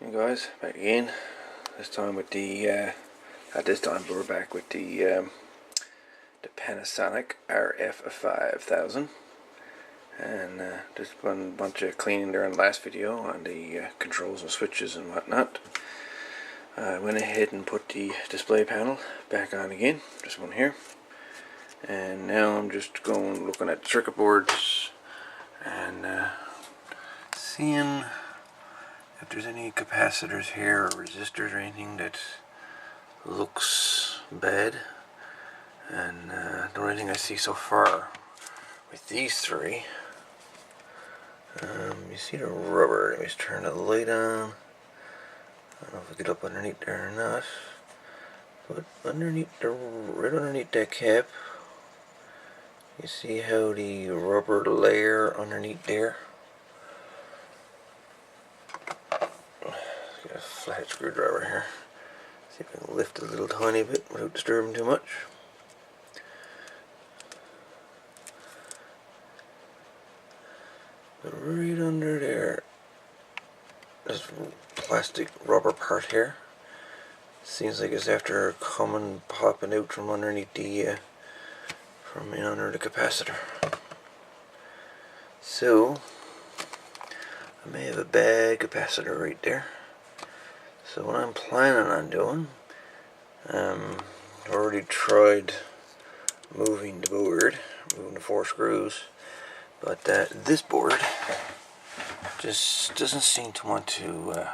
Hey guys, back again. This time with the at this time we're back with the Panasonic RF5000, and just a bunch of cleaning there in the last video on the controls and switches and whatnot. I went ahead and put the display panel back on again, this one here, and now I'm just looking at the circuit boards and seeing if there's any capacitors here or resistors or anything that looks bad. And the only thing I see so far with these three, you see the rubber. Let me just turn the light on. I don't know if I get up underneath there or not, but right underneath that cap, you see how the rubber layer underneath there. Got a flat screwdriver here. See if I can lift it a little tiny bit without disturbing too much. But right under there, this plastic rubber part here, seems like it's after popping out from underneath the from under the capacitor. So I may have a bad capacitor right there. So what I'm planning on doing, I already tried moving the board, moving the 4 screws, but this board just doesn't seem to want to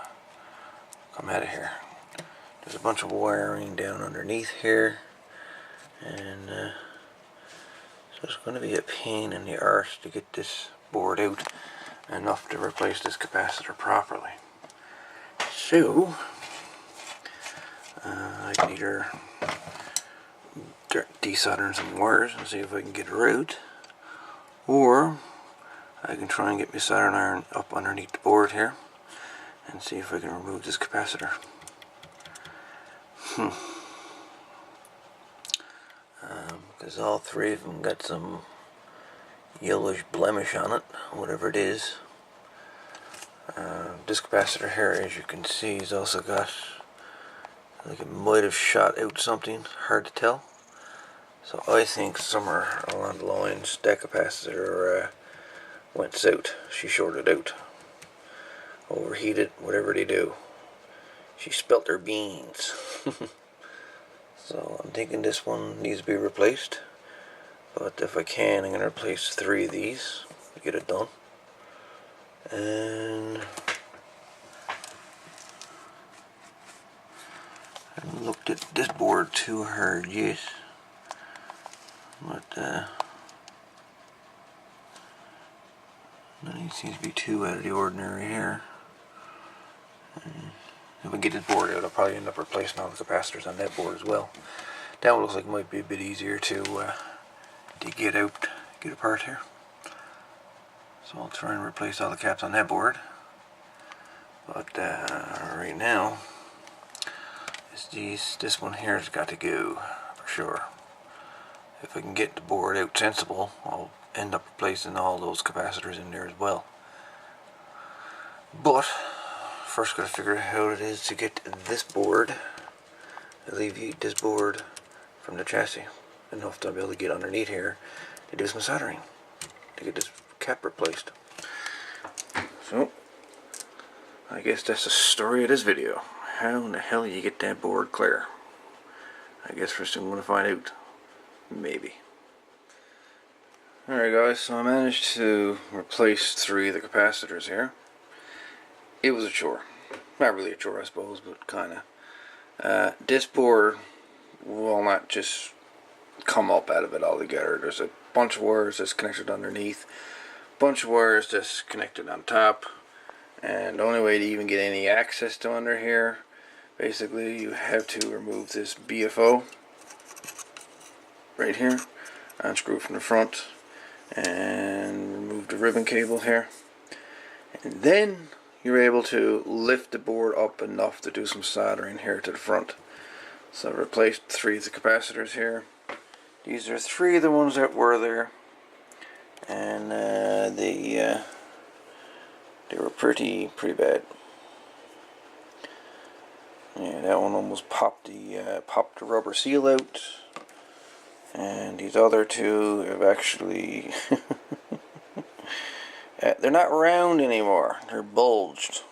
come out of here. There's a bunch of wiring down underneath here, and so it's going to be a pain in the arse to get this board out enough to replace this capacitor properly. So I can either desolder some wires and see if I can get her out, or I can try and get my soldering iron up underneath the board here and see if I can remove this capacitor. Because all 3 of them got some yellowish blemish on it, whatever it is. This capacitor here, as you can see, has also got, like, it might have shot out something, hard to tell. So I think somewhere along the lines that capacitor went out. She shorted out, overheated, whatever they do. She spilt her beans. So I'm thinking this one needs to be replaced, but if I can, I'm going to replace 3 of these to get it done. And I haven't looked at this board too hard yet, but nothing seems to be too out of the ordinary here. And if we get this board out, I'll probably end up replacing all the capacitors on that board as well. That one looks like it might be a bit easier to get apart here. So I'll try and replace all the caps on that board. But right now, this one here has got to go for sure. If I can get the board out sensible, I'll end up replacing all those capacitors in there as well. But first, got to figure out how it is to get this board, alleviate this board from the chassis enough to be able to get underneath here to do some soldering to get this cap replaced. So I guess that's the story of this video. How in the hell you get that board clear? I guess we're soon going to find out. Maybe. Alright guys, so I managed to replace 3 of the capacitors here. It was a chore. Not really a chore, I suppose, but kinda. This board will not just come up out of it altogether. There's a bunch of wires that's connected underneath, bunch of wires that's connected on top, and the only way to even get any access to under here, basically you have to remove this BFO right here, unscrew from the front, and remove the ribbon cable here, and then you're able to lift the board up enough to do some soldering here to the front. So I replaced 3 of the capacitors here. These are 3 of the ones that were there, and they were pretty bad. Yeah, that one almost popped the rubber seal out, and these other two have actually they're not round anymore. They're bulged,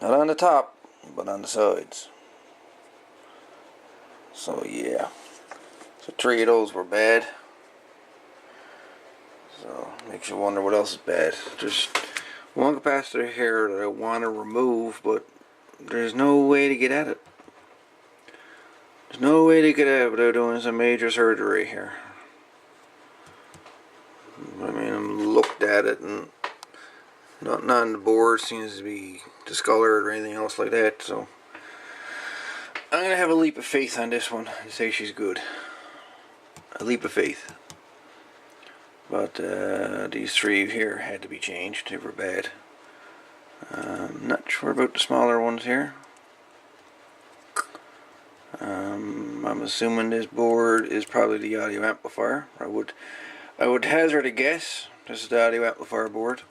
not on the top, but on the sides. So yeah, so 3 of those were bad. So makes you wonder what else is bad. There's one capacitor here that I want to remove, but there's no way to get at it. There's no way to get at it without doing some major surgery here. I mean, I looked at it and nothing on the board seems to be discolored or anything else like that. So I'm gonna have a leap of faith on this one and say she's good. A leap of faith. But these 3 here had to be changed. They were bad. I'm not sure about the smaller ones here. I'm assuming this board is probably the audio amplifier. I would hazard a guess. This is the audio amplifier board.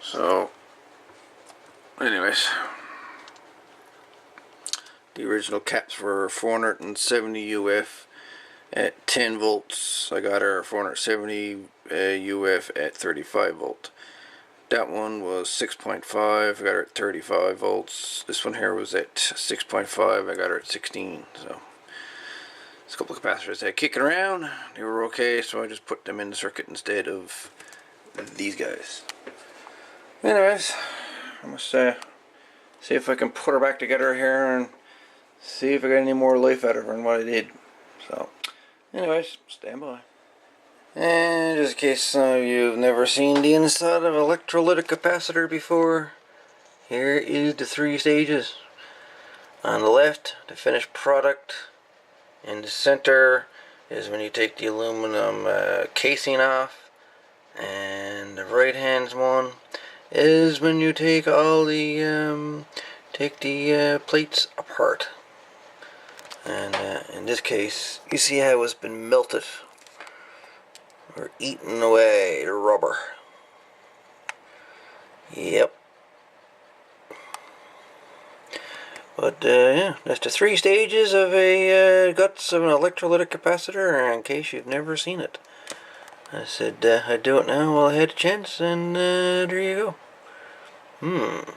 So, anyways, the original caps were 470 UF at 10 volts. I got her 470 UF at 35 volt. That one was 6.5. I got her at 35 volts. This one here was at 6.5. I got her at 16. So there's a couple of capacitors that kicking around. They were okay, so I just put them in the circuit instead of these guys. Anyways, I must see if I can put her back together here and see if I got any more life out of her than what I did. So, anyways, stand by. And just in case some of you have never seen the inside of an electrolytic capacitor before, here is the 3 stages. On the left, the finished product. In the center is when you take the aluminum casing off. And the right hand one is when you take all the plates apart. And in this case, you see how it's been melted. We're eating away the rubber. Yep. But yeah, that's the 3 stages of a guts of an electrolytic capacitor, in case you've never seen it. I said I'd do it now while I had a chance, and there you go.